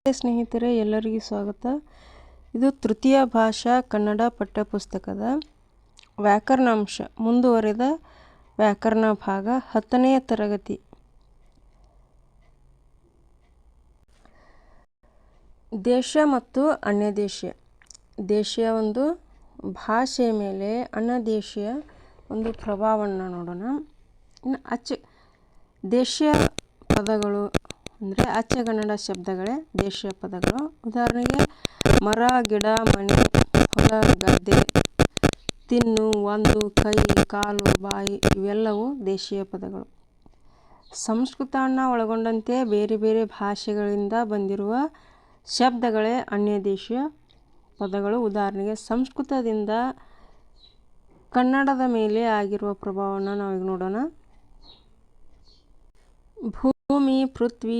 ಸ್ನೇಹಿತರೆ, ಎಲ್ಲರಿಗೂ ಸ್ವಾಗತ. ಇದು ತೃತೀಯ ಭಾಷಾ ಕನ್ನಡ ಪಠ್ಯಪುಸ್ತಕದ ವ್ಯಾಕರಣಾಂಶ ಮುಂದುವರೆದ ವ್ಯಾಕರಣ ಭಾಗ 10ನೇ ತರಗತಿ. ದೇಶ ಮತ್ತು ಅನ್ಯದೇಶೀಯ. ದೇಶೀಯ ಒಂದು ಭಾಷೆಯ ಮೇಲೆ ಅನ್ಯದೇಶೀಯ ಒಂದು ಪ್ರಭಾವವನ್ನು ನೋಡೋಣ. ಇನ್ನು ದೇಶೀಯ ಪದಗಳು ಅಂದರೆ ಅಚ್ಚಗನ್ನಡ ಶಬ್ದಗಳೇ ದೇಶೀಯ ಪದಗಳು. ಉದಾಹರಣೆಗೆ ಮರ, ಗಿಡ, ಮನೆ, ಹೊಲ, ಗದ್ದೆ, ತಿನ್ನು, ಒಂದು, ಕೈ, ಕಾಲು, ಬಾಯಿ ಇವೆಲ್ಲವೂ ದೇಶೀಯ ಪದಗಳು. ಸಂಸ್ಕೃತವನ್ನು ಒಳಗೊಂಡಂತೆ ಬೇರೆ ಬೇರೆ ಭಾಷೆಗಳಿಂದ ಬಂದಿರುವ ಶಬ್ದಗಳೇ ಅನ್ಯದೇಶೀಯ ಪದಗಳು. ಉದಾಹರಣೆಗೆ ಸಂಸ್ಕೃತದಿಂದ ಕನ್ನಡದ ಮೇಲೆ ಆಗಿರುವ ಪ್ರಭಾವವನ್ನು ನಾವೀಗ ನೋಡೋಣ. ಭೂಮಿ, ಪೃಥ್ವಿ,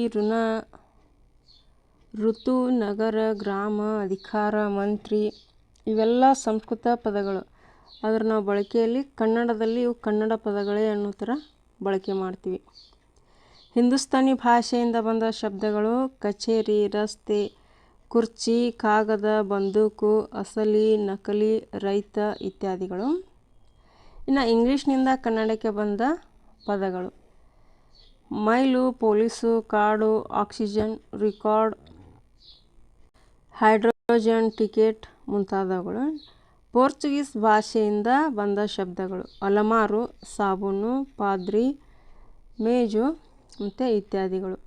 ಋತು, ನಗರ, ಗ್ರಾಮ, ಅಧಿಕಾರ, ಮಂತ್ರಿ ಇವೆಲ್ಲ ಸಂಸ್ಕೃತ ಪದಗಳು. ಆದರೆ ನಾವು ಬಳಕೆಯಲ್ಲಿ ಕನ್ನಡದಲ್ಲಿ ಇವು ಕನ್ನಡ ಪದಗಳೇ ಅನ್ನೋ ಥರ ಬಳಕೆ ಮಾಡ್ತೀವಿ. ಹಿಂದೂಸ್ತಾನಿ ಭಾಷೆಯಿಂದ ಬಂದ ಶಬ್ದಗಳು ಕಚೇರಿ, ರಸ್ತೆ, ಕುರ್ಚಿ, ಕಾಗದ, ಬಂದೂಕು, ಅಸಲಿ, ನಕಲಿ, ರೈತ ಇತ್ಯಾದಿಗಳು. ಇನ್ನು ಇಂಗ್ಲೀಷ್ನಿಂದ ಕನ್ನಡಕ್ಕೆ ಬಂದ ಪದಗಳು ಮೈಲು, ಪೊಲೀಸು, ಕಾಡು, ಆಕ್ಸಿಜನ್, ರೆಕಾರ್ಡ್, ಹೈಡ್ರೋಜನ್, ಟಿಕೆಟ್ ಮುಂತಾದವುಗಳು. ಪೋರ್ಚುಗೀಸ್ ಭಾಷೆಯಿಂದ ಬಂದ ಶಬ್ದಗಳು ಅಲಮಾರು, ಸಾಬೂನು, ಪಾದ್ರಿ, ಮೇಜು ಮತ್ತು ಇತ್ಯಾದಿಗಳು.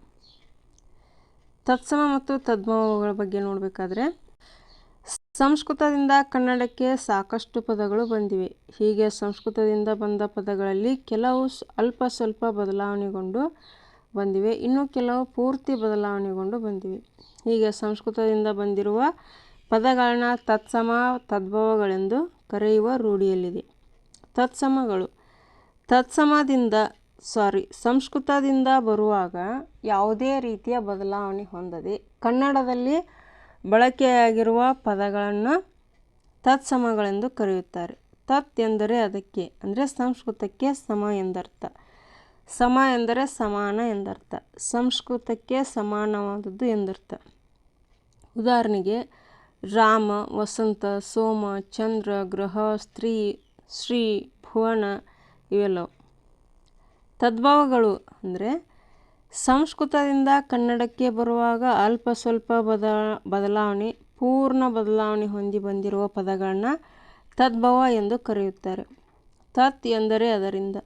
ತತ್ಸಮ ಮತ್ತು ತದ್ಭವಗಳ ಬಗ್ಗೆ ನೋಡಬೇಕಾದ್ರೆ ಸಂಸ್ಕೃತದಿಂದ ಕನ್ನಡಕ್ಕೆ ಸಾಕಷ್ಟು ಪದಗಳು ಬಂದಿವೆ. ಹೀಗೆ ಸಂಸ್ಕೃತದಿಂದ ಬಂದ ಪದಗಳಲ್ಲಿ ಕೆಲವು ಅಲ್ಪ ಸ್ವಲ್ಪ ಬದಲಾವಣೆಗೊಂಡು ಬಂದಿವೆ, ಇನ್ನು ಕೆಲವು ಪೂರ್ತಿ ಬದಲಾವಣೆಗೊಂಡು ಬಂದಿವೆ. ಹೀಗೆ ಸಂಸ್ಕೃತದಿಂದ ಬಂದಿರುವ ಪದಗಳನ್ನು ತತ್ಸಮ ತದ್ಭವಗಳೆಂದು ಕರೆಯುವ ರೂಢಿಯಲ್ಲಿದೆ. ತತ್ಸಮಗಳು ಸಂಸ್ಕೃತದಿಂದ ಬರುವಾಗ ಯಾವುದೇ ರೀತಿಯ ಬದಲಾವಣೆ ಹೊಂದದೆ ಕನ್ನಡದಲ್ಲಿ ಬಳಕೆಯಾಗಿರುವ ಪದಗಳನ್ನು ತತ್ಸಮಗಳೆಂದು ಕರೆಯುತ್ತಾರೆ. ತತ್ ಎಂದರೆ ಅದಕ್ಕೆ, ಅಂದರೆ ಸಂಸ್ಕೃತಕ್ಕೆ ಸಮ ಎಂದರ್ಥ. ಸಮ ಎಂದರೆ ಸಮಾನ ಎಂದರ್ಥ. ಸಂಸ್ಕೃತಕ್ಕೆ ಸಮಾನವಾದದ್ದು ಎಂದರ್ಥ. ಉದಾಹರಣೆಗೆ ರಾಮ, ವಸಂತ, ಸೋಮ, ಚಂದ್ರ, ಗ್ರಹ, ಸ್ತ್ರೀ, ಶ್ರೀ, ಭುವನ ಇವೆಲ್ಲವು. ತದ್ಭವಗಳು ಅಂದರೆ ಸಂಸ್ಕೃತದಿಂದ ಕನ್ನಡಕ್ಕೆ ಬರುವಾಗ ಅಲ್ಪ ಸ್ವಲ್ಪ ಬದಲಾವಣೆ, ಪೂರ್ಣ ಬದಲಾವಣೆ ಹೊಂದಿ ಬಂದಿರುವ ಪದಗಳನ್ನು ತದ್ಭವ ಎಂದು ಕರೆಯುತ್ತಾರೆ. ತತ್ ಎಂದರೆ ಅದರಿಂದ,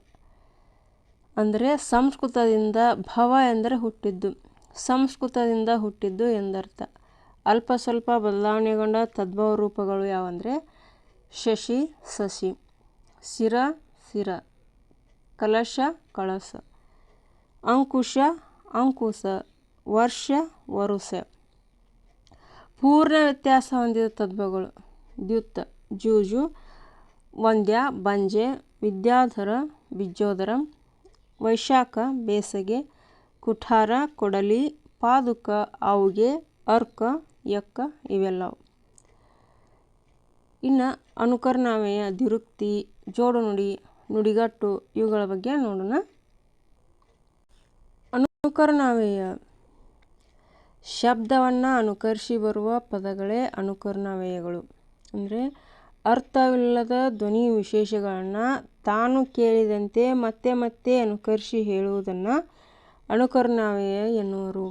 ಅಂದರೆ ಸಂಸ್ಕೃತದಿಂದ, ಭವ ಎಂದರೆ ಹುಟ್ಟಿದ್ದು, ಸಂಸ್ಕೃತದಿಂದ ಹುಟ್ಟಿದ್ದು ಎಂದರ್ಥ. ಅಲ್ಪ ಸ್ವಲ್ಪ ಬದಲಾವಣೆಗೊಂಡ ತದ್ಭವ ರೂಪಗಳು ಯಾವಂದರೆ ಶಶಿ, ಸಸಿ, ಶಿರ, ಸಿರ, ಕಲಶ, ಕಳಸ, ಅಂಕುಶ, ಅಂಕುಶ, ವರ್ಷ, ವರುಷ. ಪೂರ್ಣ ವ್ಯತ್ಯಾಸ ಹೊಂದಿದ ತದ್ಭವಗಳು ದ್ಯುತ್, ಜೂಜು, ವಂದ್ಯ, ಬಂಜೆ, ವಿದ್ಯಾಧರ, ವಿಜ್ಜೋದರ, ವೈಶಾಖ, ಬೇಸಗೆ, ಕುಠಾರ, ಕೊಡಲಿ, ಪಾದುಕ, ಆವುಗೆ, ಅರ್ಕ, ಯಕ್ಕ ಇವೆಲ್ಲವು. ಇನ್ನು ಅನುಕರಣಾವ್ಯಯ, ದ್ವಿರುಕ್ತಿ, ಜೋಡುನುಡಿ, ನುಡಿಗಟ್ಟು ಇವುಗಳ ಬಗ್ಗೆ ನೋಡೋಣ. ಅನುಕರಣಾವ್ಯಯ ಶಬ್ದವನ್ನು ಅನುಕರಿಸಿ ಬರುವ ಪದಗಳೇ ಅನುಕರಣಾವ್ಯಯಗಳು. ಅಂದರೆ ಅರ್ಥವಿಲ್ಲದ ಧ್ವನಿ ವಿಶೇಷಗಳನ್ನು ತಾನು ಕೇಳಿದಂತೆ ಮತ್ತೆ ಮತ್ತೆ ಅನುಕರಿಸಿ ಹೇಳುವುದನ್ನು ಅನುಕರಣಾವ್ಯಯ ಎನ್ನುವರು.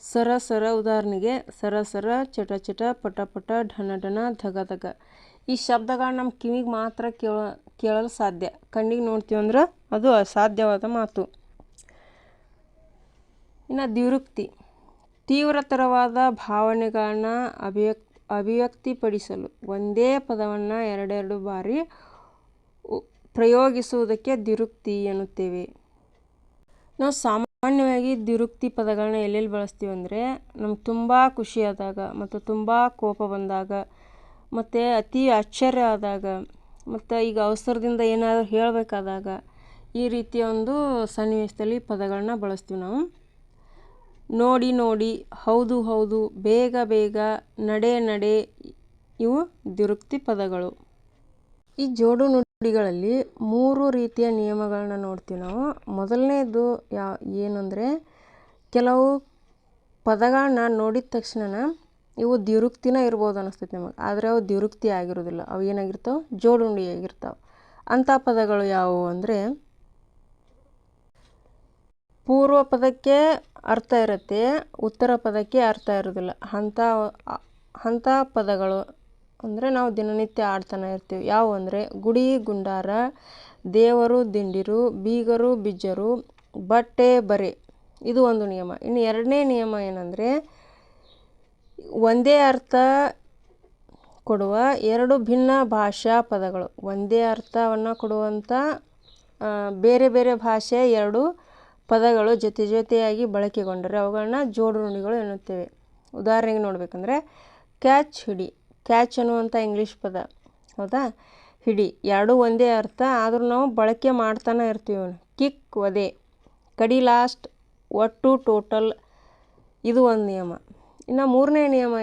ಸರಸರ, ಉದಾಹರಣೆಗೆ ಸರಸರ, ಚಟಚಟ, ಪಟಪಟ, ಢನಢನ, ಧಗಧಗ. ಈ ಶಬ್ದಗಳು ನಮ್ಮ ಕಿವಿಗೆ ಮಾತ್ರ ಕೇಳಲು ಸಾಧ್ಯ. ಕಣ್ಣಿಗೆ ನೋಡ್ತೀವಂದ್ರೆ ಅದು ಅಸಾಧ್ಯವಾದ ಮಾತು. ಇನ್ನು ದ್ವಿರುಕ್ತಿ ತೀವ್ರತರವಾದ ಭಾವನೆಗಳನ್ನು ಅಭಿವ್ಯಕ್ತಿಪಡಿಸಲು ಒಂದೇ ಪದವನ್ನು ಎರಡೆರಡು ಬಾರಿ ಪ್ರಯೋಗಿಸುವುದಕ್ಕೆ ದ್ವಿರುಕ್ತಿ ಎನ್ನುತ್ತೇವೆ. ನಾವು ಸಾಮಾನ್ಯವಾಗಿ ದ್ವಿರುಕ್ತಿ ಪದಗಳನ್ನ ಎಲ್ಲೆಲ್ಲಿ ಬಳಸ್ತೀವಿ ಅಂದರೆ ನಮ್ಗೆ ತುಂಬ ಖುಷಿಯಾದಾಗ ಮತ್ತು ತುಂಬ ಕೋಪ ಬಂದಾಗ ಮತ್ತು ಅತಿ ಆಶ್ಚರ್ಯ ಆದಾಗ ಮತ್ತು ಈಗ ಅವಸರದಿಂದ ಏನಾದರೂ ಹೇಳಬೇಕಾದಾಗ ಈ ರೀತಿಯ ಒಂದು ಸನ್ನಿವೇಶದಲ್ಲಿ ಪದಗಳನ್ನ ಬಳಸ್ತೀವಿ ನಾವು. ನೋಡಿ ನೋಡಿ, ಹೌದು ಹೌದು, ಬೇಗ ಬೇಗ, ನಡೆ ನಡೆ ಇವು ದ್ವಿರುಕ್ತಿ ಪದಗಳು. ಈ ಜೋಡು ನುಡಿಗಳಲ್ಲಿ 3 ರೀತಿಯ ನಿಯಮಗಳನ್ನ ನೋಡ್ತೀವಿ ನಾವು. ಮೊದಲನೇದು ಏನಂದರೆ ಕೆಲವು ಪದಗಳನ್ನ ನೋಡಿದ ತಕ್ಷಣ ಇವು ದ್ವಿರುಕ್ತಿನ ಇರ್ಬೋದು ಅನ್ನಿಸ್ತೈತೆ ನಿಮಗೆ, ಆದರೆ ಅವು ದ್ವಿರುಕ್ತಿ ಆಗಿರೋದಿಲ್ಲ. ಅವು ಏನಾಗಿರ್ತಾವೆ, ಜೋಡುನುಡಿ ಆಗಿರ್ತಾವೆ. ಅಂಥ ಪದಗಳು ಯಾವುವು ಅಂದರೆ, ಪೂರ್ವ ಪದಕ್ಕೆ ಅರ್ಥ ಇರುತ್ತೆ, ಉತ್ತರ ಪದಕ್ಕೆ ಅರ್ಥ ಇರೋದಿಲ್ಲ. ಅಂಥ ಪದಗಳು ಅಂದರೆ ನಾವು ದಿನನಿತ್ಯ ಆಡ್ತಾನೆ ಇರ್ತೀವಿ. ಯಾವುವು ಅಂದರೆ ಗುಡಿ ಗುಂಡಾರ, ದೇವರು ದಿಂಡಿರು, ಬೀಗರು ಬಿಜ್ಜರು, ಬಟ್ಟೆ ಬರೆ. ಇದು ಒಂದು ನಿಯಮ. ಇನ್ನು ಎರಡನೇ ನಿಯಮ ಏನಂದರೆ, ಒಂದೇ ಅರ್ಥ ಕೊಡುವ ಎರಡು ಭಿನ್ನ ಭಾಷಾ ಪದಗಳು. ಒಂದೇ ಅರ್ಥವನ್ನು ಕೊಡುವಂಥ ಬೇರೆ ಬೇರೆ ಭಾಷೆಯ ಎರಡು ಪದಗಳು ಜೊತೆ ಜೊತೆಯಾಗಿ ಬಳಕೆಗೊಂಡರೆ ಅವುಗಳನ್ನ ಜೋಡು ನುಡಿಗಳು ಎನ್ನುತ್ತೇವೆ. ಉದಾಹರಣೆಗೆ ನೋಡಬೇಕಂದ್ರೆ, ಕ್ಯಾಚ್ ಹಿಡಿ. ಕ್ಯಾಚ್ ಅನ್ನುವಂಥ ಇಂಗ್ಲೀಷ್ ಪದ, ಹೌದಾ, ಹಿಡಿ ಎರಡೂ ಒಂದೇ ಅರ್ಥ, ಆದರೂ ನಾವು ಬಳಕೆ ಮಾಡ್ತಾನೆ ಇರ್ತೀವಿ. ಕಿಕ್ ಒದೆ, ಕಡಿ ಲಾಸ್ಟ್, ಒಟ್ಟು ಟೋಟಲ್. ಇದು ಒಂದು ನಿಯಮ. ಇನ್ನು ಮೂರನೇ ನಿಯಮ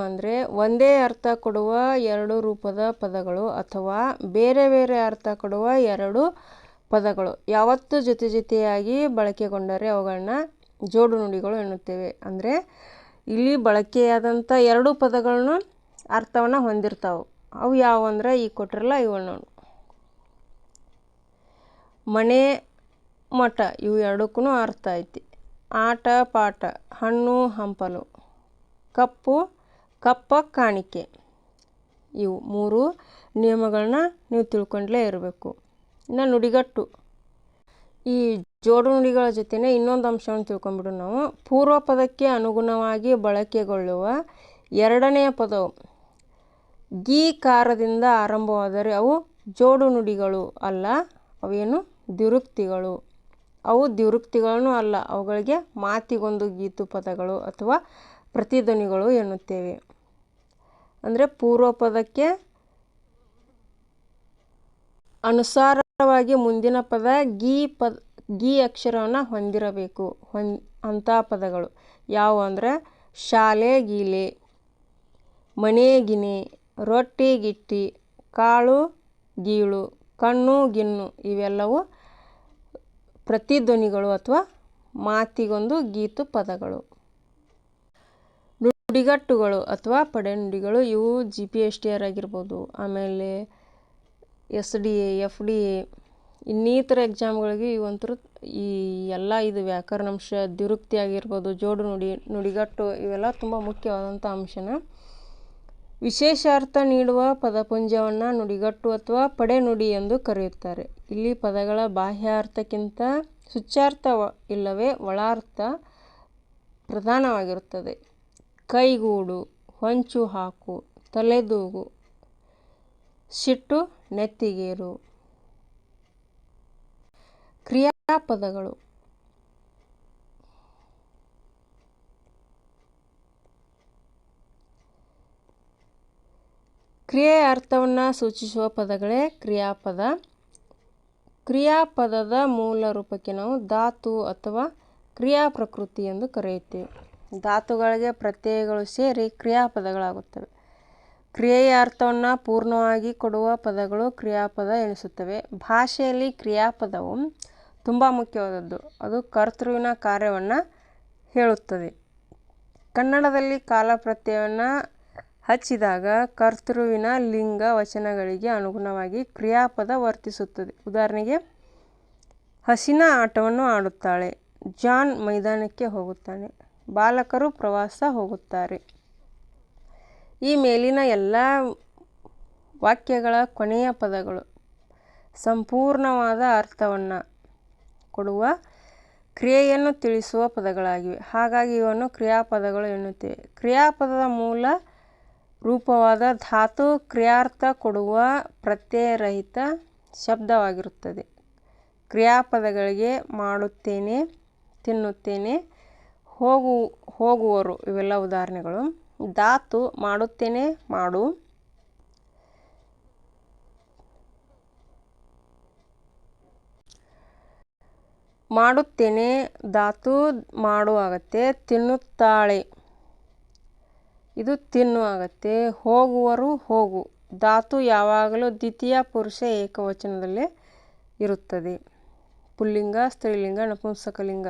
ಅಂದರೆ ಒಂದೇ ಅರ್ಥ ಕೊಡುವ ಎರಡು ರೂಪದ ಪದಗಳು ಅಥವಾ ಬೇರೆ ಬೇರೆ ಅರ್ಥ ಕೊಡುವ ಎರಡು ಪದಗಳು ಯಾವತ್ತೂ ಜೊತೆ ಜೊತೆಯಾಗಿ ಬಳಕೆಗೊಂಡರೆ ಅವುಗಳನ್ನ ಜೋಡು ನುಡಿಗಳು ಎನ್ನುತ್ತೇವೆ. ಅಂದರೆ ಇಲ್ಲಿ ಬಳಕೆಯಾದಂಥ ಎರಡು ಪದಗಳನ್ನು ಅರ್ಥವನ್ನು ಹೊಂದಿರ್ತಾವೆ. ಅವು ಯಾವುವು ಅಂದರೆ ಈಗ ಕೊಟ್ಟಿರಲ್ಲ ಇವುಗಳು ನೋಡಿ. ಮನೆ ಮಠ, ಇವು ಎರಡಕ್ಕೂ ಅರ್ಥ ಐತಿ. ಆಟ ಪಾಠ, ಹಣ್ಣು ಹಂಪಲು, ಕಪ್ಪು ಕಪ್ಪ ಕಾಣಿಕೆ. ಇವು ಮೂರು ನಿಯಮಗಳನ್ನ ನೀವು ತಿಳ್ಕೊಂಡಲೇ ಇರಬೇಕು. ಇನ್ನು ನುಡಿಗಟ್ಟು, ಈ ಜೋಡು ನುಡಿಗಳ ಜೊತೆನೇ ಇನ್ನೊಂದು ಅಂಶವನ್ನು ತಿಳ್ಕೊಂಡ್ಬಿಡು ನಾವು. ಪೂರ್ವ ಪದಕ್ಕೆ ಅನುಗುಣವಾಗಿ ಬಳಕೆಗೊಳ್ಳುವ ಎರಡನೆಯ ಪದವು ಗೀಕಾರದಿಂದ ಆರಂಭವಾದರೆ ಅವು ಜೋಡು ನುಡಿಗಳು ಅಲ್ಲ, ಅವೇನು ದ್ವಿರುಕ್ತಿಗಳು. ಅವು ದ್ವಿರುಕ್ತಿಗಳೂ ಅಲ್ಲ, ಅವುಗಳಿಗೆ ಮಾತಿಗೊಂದು ಗೀತು ಪದಗಳು ಅಥವಾ ಪ್ರತಿಧ್ವನಿಗಳು ಎನ್ನುತ್ತೇವೆ. ಅಂದರೆ ಪೂರ್ವ ಪದಕ್ಕೆ ಅನುಸಾರವಾಗಿ ಮುಂದಿನ ಪದ ಗೀ ಅಕ್ಷರವನ್ನು ಹೊಂದಿರಬೇಕು. ಅಂಥ ಪದಗಳು ಯಾವುವು ಅಂದರೆ ಶಾಲೆ ಗೀಲೆ, ಮನೆ ಗಿನೆ, ರೊಟ್ಟಿ ಗಿಟ್ಟಿ, ಕಾಳು ಗೀಳು, ಕಣ್ಣು ಗಿನ್ನು. ಇವೆಲ್ಲವೂ ಪ್ರತಿಧ್ವನಿಗಳು ಅಥವಾ ಮಾತಿಗೊಂದು ಗೀತು ಪದಗಳು. ನುಡಿಗಟ್ಟುಗಳು ಅಥವಾ ಪಡೆನುಡಿಗಳು, ಇವು GPSTR ಆಗಿರ್ಬೋದು, ಆಮೇಲೆ SDA FDA ಇನ್ನಿತರ ಎಕ್ಸಾಮ್ಗಳಿಗೆ ಇವಂತರೂ ಈ ಎಲ್ಲ ಇದು ವ್ಯಾಕರಣಾಂಶ, ದ್ವಿರುಕ್ತಿ ಆಗಿರ್ಬೋದು, ಜೋಡು ನುಡಿ, ನುಡಿಗಟ್ಟು ಇವೆಲ್ಲ ತುಂಬ ಮುಖ್ಯವಾದಂಥ ಅಂಶನ. ವಿಶೇಷ ಅರ್ಥ ನೀಡುವ ಪದಪುಂಜವನ್ನು ನುಡಿಗಟ್ಟು ಅಥವಾ ಪಡೆನುಡಿ ಎಂದು ಕರೆಯುತ್ತಾರೆ. ಇಲ್ಲಿ ಪದಗಳ ಬಾಹ್ಯ ಅರ್ಥಕ್ಕಿಂತ ಸೂಚ್ಯಾರ್ಥ ಇಲ್ಲವೇ ಒಳಾರ್ಥ ಪ್ರಧಾನವಾಗಿರುತ್ತದೆ. ಕೈಗೂಡು, ಹೊಂಚು ಹಾಕು, ತಲೆದೂಗು, ಸಿಟ್ಟು ನೆತ್ತಿಗೇರು. ಕ್ರಿಯಾಪದಗಳು, ಕ್ರಿಯೆಯ ಅರ್ಥವನ್ನು ಸೂಚಿಸುವ ಪದಗಳೇ ಕ್ರಿಯಾಪದ. ಕ್ರಿಯಾಪದದ ಮೂಲ ರೂಪಕ್ಕೆ ನಾವು ಧಾತು ಅಥವಾ ಕ್ರಿಯಾ ಪ್ರಕೃತಿ ಎಂದು ಕರೆಯುತ್ತೇವೆ. ಧಾತುಗಳಿಗೆ ಪ್ರತ್ಯಯಗಳು ಸೇರಿ ಕ್ರಿಯಾಪದಗಳಾಗುತ್ತವೆ. ಕ್ರಿಯೆಯ ಅರ್ಥವನ್ನು ಪೂರ್ಣವಾಗಿ ಕೊಡುವ ಪದಗಳು ಕ್ರಿಯಾಪದ ಎನಿಸುತ್ತವೆ. ಭಾಷೆಯಲ್ಲಿ ಕ್ರಿಯಾಪದವು ತುಂಬ ಮುಖ್ಯವಾದದ್ದು. ಅದು ಕರ್ತೃವಿನ ಕಾರ್ಯವನ್ನು ಹೇಳುತ್ತದೆ. ಕನ್ನಡದಲ್ಲಿ ಕಾಲಪ್ರತ್ಯಯವನ್ನು ಹಚ್ಚಿದಾಗ ಕರ್ತೃವಿನ ಲಿಂಗ ವಚನಗಳಿಗೆ ಅನುಗುಣವಾಗಿ ಕ್ರಿಯಾಪದ ವರ್ತಿಸುತ್ತದೆ. ಉದಾಹರಣೆಗೆ, ಹಸಿನ ಆಟವನ್ನು ಆಡುತ್ತಾಳೆ, ಜಾನ್ ಮೈದಾನಕ್ಕೆ ಹೋಗುತ್ತಾನೆ, ಬಾಲಕರು ಪ್ರವಾಸ ಹೋಗುತ್ತಾರೆ. ಈ ಮೇಲಿನ ಎಲ್ಲ ವಾಕ್ಯಗಳ ಕೊನೆಯ ಪದಗಳು ಸಂಪೂರ್ಣವಾದ ಅರ್ಥವನ್ನು ಕೊಡುವ ಕ್ರಿಯೆಯನ್ನು ತಿಳಿಸುವ ಪದಗಳಾಗಿವೆ. ಹಾಗಾಗಿ ಇವನ್ನು ಕ್ರಿಯಾಪದಗಳು ಎನ್ನುತ್ತೇವೆ. ಕ್ರಿಯಾಪದದ ಮೂಲ ರೂಪವಾದ ಧಾತು ಕ್ರಿಯಾರ್ಥ ಕೊಡುವ ಪ್ರತ್ಯಯರಹಿತ ಶಬ್ದವಾಗಿರುತ್ತದೆ. ಕ್ರಿಯಾಪದಗಳಿಗೆ ಮಾಡುತ್ತೇನೆ, ತಿನ್ನುತ್ತೇನೆ, ಹೋಗುವರು ಇವೆಲ್ಲ ಉದಾಹರಣೆಗಳು. ಧಾತು ಮಾಡುತ್ತೇನೆ ಮಾಡು, ಮಾಡುತ್ತೇನೆ ಧಾತು ಮಾಡು ಆಗುತ್ತೆ. ತಿನ್ನುತ್ತಾಳೆ ಇದು ತಿನ್ನು ಆಗುತ್ತೆ. ಹೋಗುವರು ಹೋಗು ಧಾತು ಯಾವಾಗಲೂ ದ್ವಿತೀಯ ಪುರುಷ ಏಕವಚನದಲ್ಲೇ ಇರುತ್ತದೆ. ಪುಲ್ಲಿಂಗ, ಸ್ತ್ರೀಲಿಂಗ, ನಪುಂಸಕಲಿಂಗ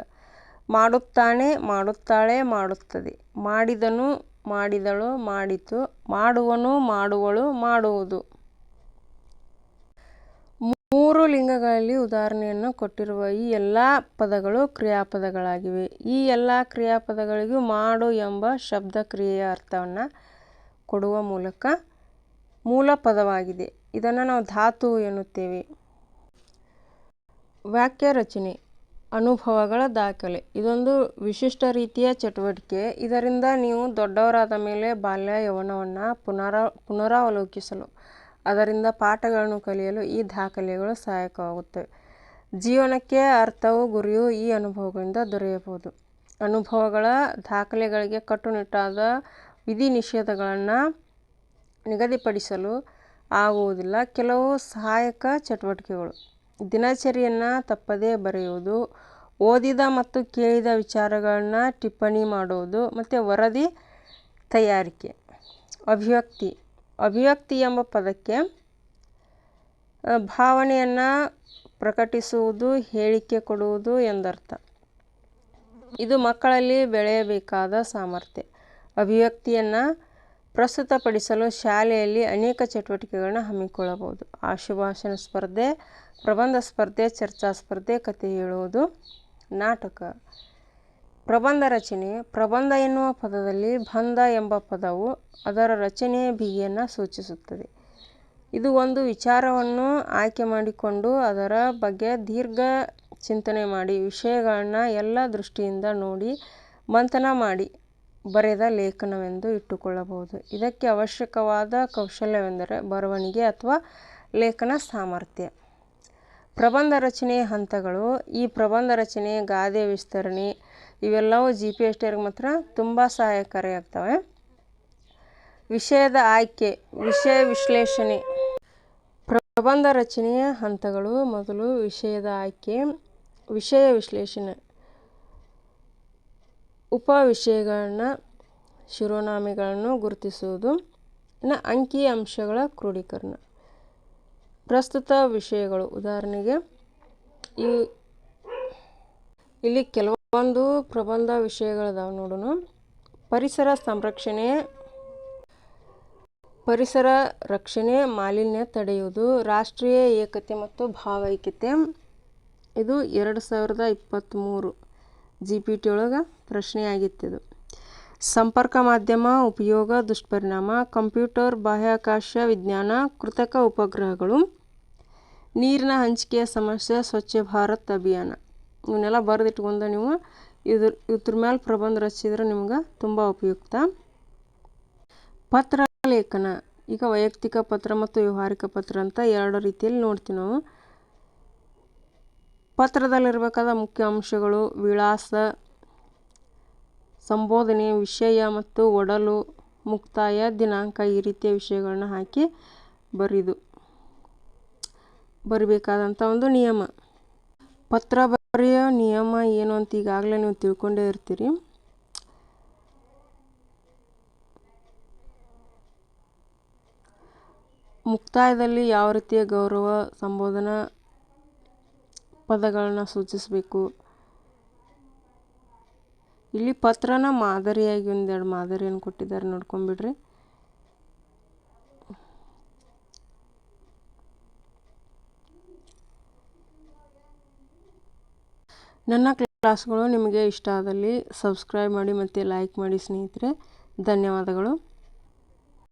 ಮಾಡುತ್ತಾನೆ, ಮಾಡುತ್ತಾಳೆ, ಮಾಡುತ್ತದೆ, ಮಾಡಿದನು, ಮಾಡಿದಳು, ಮಾಡಿತು, ಮಾಡುವನು, ಮಾಡುವಳು, ಮಾಡುವುದು. 3 ಲಿಂಗಗಳಲ್ಲಿ ಉದಾಹರಣೆಯನ್ನು ಕೊಟ್ಟಿರುವ ಈ ಎಲ್ಲ ಪದಗಳು ಕ್ರಿಯಾಪದಗಳಾಗಿವೆ. ಈ ಎಲ್ಲ ಕ್ರಿಯಾಪದಗಳಿಗೂ ಮಾಡು ಎಂಬ ಶಬ್ದ ಕ್ರಿಯೆಯ ಅರ್ಥವನ್ನು ಕೊಡುವ ಮೂಲಕ ಮೂಲ ಪದವಾಗಿದೆ. ಇದನ್ನು ನಾವು ಧಾತು ಎನ್ನುತ್ತೇವೆ. ವಾಕ್ಯ ರಚನೆ. ಅನುಭವಗಳ ದಾಖಲೆ. ಇದೊಂದು ವಿಶಿಷ್ಟ ರೀತಿಯ ಚಟುವಟಿಕೆ. ಇದರಿಂದ ನೀವು ದೊಡ್ಡವರಾದ ಮೇಲೆ ಬಾಲ್ಯ ಯೌವನವನ್ನು ಪುನರಾವಲೋಕಿಸಲು, ಅದರಿಂದ ಪಾಠಗಳನ್ನು ಕಲಿಯಲು ಈ ದಾಖಲೆಗಳು ಸಹಾಯಕವಾಗುತ್ತವೆ. ಜೀವನಕ್ಕೆ ಅರ್ಥವೂ ಗುರಿಯೂ ಈ ಅನುಭವಗಳಿಂದ ದೊರೆಯಬಹುದು. ಅನುಭವಗಳ ದಾಖಲೆಗಳಿಗೆ ಕಟ್ಟುನಿಟ್ಟಾದ ವಿಧಿ ನಿಷೇಧಗಳನ್ನು ನಿಗದಿಪಡಿಸಲು ಆಗುವುದಿಲ್ಲ. ಕೆಲವು ಸಹಾಯಕ ಚಟುವಟಿಕೆಗಳು: ದಿನಚರಿಯನ್ನು ತಪ್ಪದೇ ಬರೆಯುವುದು, ಓದಿದ ಮತ್ತು ಕೇಳಿದ ವಿಚಾರಗಳನ್ನು ಟಿಪ್ಪಣಿ ಮಾಡುವುದು ಮತ್ತು ವರದಿ ತಯಾರಿಕೆ. ಅಭಿವ್ಯಕ್ತಿ. ಅಭಿವ್ಯಕ್ತಿ ಎಂಬ ಪದಕ್ಕೆ ಭಾವನೆಯನ್ನು ಪ್ರಕಟಿಸುವುದು, ಹೇಳಿಕೆ ಕೊಡುವುದು ಎಂದರ್ಥ. ಇದು ಮಕ್ಕಳಲ್ಲಿ ಬೆಳೆಯಬೇಕಾದ ಸಾಮರ್ಥ್ಯ. ಅಭಿವ್ಯಕ್ತಿಯನ್ನು ಪ್ರಸ್ತುತಪಡಿಸಲು ಶಾಲೆಯಲ್ಲಿ ಅನೇಕ ಚಟುವಟಿಕೆಗಳನ್ನು ಹಮ್ಮಿಕೊಳ್ಳಬಹುದು. ಆಶುಭಾಷಣ ಸ್ಪರ್ಧೆ, ಪ್ರಬಂಧ ಸ್ಪರ್ಧೆ, ಚರ್ಚಾ ಸ್ಪರ್ಧೆ, ಕಥೆ ಹೇಳುವುದು, ನಾಟಕ. ಪ್ರಬಂಧ ರಚನೆ. ಪ್ರಬಂಧ ಎನ್ನುವ ಪದದಲ್ಲಿ ಬಂಧ ಎಂಬ ಪದವು ಅದರ ರಚನೆಯ ಬಿಗಿಯನ್ನು ಸೂಚಿಸುತ್ತದೆ. ಇದು ಒಂದು ವಿಚಾರವನ್ನು ಆಯ್ಕೆ ಮಾಡಿಕೊಂಡು ಅದರ ಬಗ್ಗೆ ದೀರ್ಘ ಚಿಂತನೆ ಮಾಡಿ, ವಿಷಯಗಳನ್ನು ಎಲ್ಲ ದೃಷ್ಟಿಯಿಂದ ನೋಡಿ ಮಂಥನ ಮಾಡಿ ಬರೆದ ಲೇಖನವೆಂದು ಇಟ್ಟುಕೊಳ್ಳಬಹುದು. ಇದಕ್ಕೆ ಅವಶ್ಯಕವಾದ ಕೌಶಲ್ಯವೆಂದರೆ ಬರವಣಿಗೆ ಅಥವಾ ಲೇಖನ ಸಾಮರ್ಥ್ಯ. ಪ್ರಬಂಧ ರಚನೆಯ ಹಂತಗಳು. ಈ ಪ್ರಬಂಧ ರಚನೆ, ಗಾದೆ ವಿಸ್ತರಣೆ ಇವೆಲ್ಲವೂ GPSTರಿಗೆ ಮಾತ್ರ ತುಂಬ ಸಹಾಯಕಾರಿಯಾಗ್ತವೆ. ವಿಷಯದ ಆಯ್ಕೆ, ವಿಷಯ ವಿಶ್ಲೇಷಣೆ. ಪ್ರಬಂಧ ರಚನೆಯ ಹಂತಗಳು: ಮೊದಲು ವಿಷಯದ ಆಯ್ಕೆ, ವಿಷಯ ವಿಶ್ಲೇಷಣೆ, ಉಪವಿಷಯಗಳನ್ನು, ಶಿರೋನಾಮೆಗಳನ್ನು ಗುರುತಿಸುವುದು, ಇನ್ನು ಅಂಕಿ ಅಂಶಗಳ ಕ್ರೋಢೀಕರಣ. ಪ್ರಸ್ತುತ ವಿಷಯಗಳು. ಉದಾಹರಣೆಗೆ ಇಲ್ಲಿ ಕೆಲವೊಂದು ಪ್ರಬಂಧ ವಿಷಯಗಳಿದಾವೆ ನೋಡೋಣ. ಪರಿಸರ ಸಂರಕ್ಷಣೆ, ಪರಿಸರ ರಕ್ಷಣೆ, ಮಾಲಿನ್ಯ ತಡೆಯುವುದು, ರಾಷ್ಟ್ರೀಯ ಏಕತೆ ಮತ್ತು ಭಾವೈಕ್ಯತೆ. ಇದು 2023 GPT ಒಳಗೆ ಪ್ರಶ್ನೆಯಾಗಿತ್ತಿದು. ಸಂಪರ್ಕ ಮಾಧ್ಯಮ ಉಪಯೋಗ, ದುಷ್ಪರಿಣಾಮ, ಕಂಪ್ಯೂಟರ್, ಬಾಹ್ಯಾಕಾಶ ವಿಜ್ಞಾನ, ಕೃತಕ ಉಪಗ್ರಹಗಳು, ನೀರಿನ ಹಂಚಿಕೆಯ ಸಮಸ್ಯೆ, ಸ್ವಚ್ಛ ಭಾರತ್ ಅಭಿಯಾನ. ಇವನ್ನೆಲ್ಲ ಬರೆದಿಟ್ಕೊಂಡು ನೀವು ಇದ್ರ ಮೇಲೆ ಪ್ರಬಂಧ ರಚಿಸಿದ್ರೆ ನಿಮ್ಗೆ ತುಂಬ ಉಪಯುಕ್ತ. ಪತ್ರ ಲೇಖನ. ಈಗ ವೈಯಕ್ತಿಕ ಪತ್ರ ಮತ್ತು ವ್ಯವಹಾರಿಕ ಪತ್ರ ಅಂತ 2 ರೀತಿಯಲ್ಲಿ ನೋಡ್ತೀವಿ ನಾವು. ಪತ್ರದಲ್ಲಿರಬೇಕಾದ ಮುಖ್ಯ ಅಂಶಗಳು: ವಿಳಾಸ, ಸಂಬೋಧನೆ, ವಿಷಯ ಮತ್ತು ಒಡಲು, ಮುಕ್ತಾಯ, ದಿನಾಂಕ ಈ ರೀತಿಯ ವಿಷಯಗಳನ್ನ ಹಾಕಿ ಬರಿಬೇಕಾದಂಥ ಒಂದು ನಿಯಮ. ಪತ್ರ ಬರೆಯೋ ನಿಯಮ ಏನು ಅಂತ ಈಗಾಗಲೇ ನೀವು ತಿಳ್ಕೊಂಡೇ ಇರ್ತೀರಿ. ಮುಕ್ತಾಯದಲ್ಲಿ ಯಾವ ರೀತಿಯ ಗೌರವ ಸಂಬೋಧನಾ ಪದಗಳನ್ನು ಸೂಚಿಸಬೇಕು. ಇಲ್ಲಿ ಪತ್ರನ ಮಾದರಿಯಾಗಿ 1-2 ಮಾದರಿಯನ್ನು ಕೊಟ್ಟಿದ್ದಾರೆ, ನೋಡ್ಕೊಂಬಿಡ್ರಿ. ನನ್ನ ಕ್ಲಾಸ್ಗಳು ನಿಮಗೆ ಇಷ್ಟ ಆದಲ್ಲಿ ಸಬ್ಸ್ಕ್ರೈಬ್ ಮಾಡಿ ಮತ್ತು ಲೈಕ್ ಮಾಡಿ ಸ್ನೇಹಿತರೆ. ಧನ್ಯವಾದಗಳು.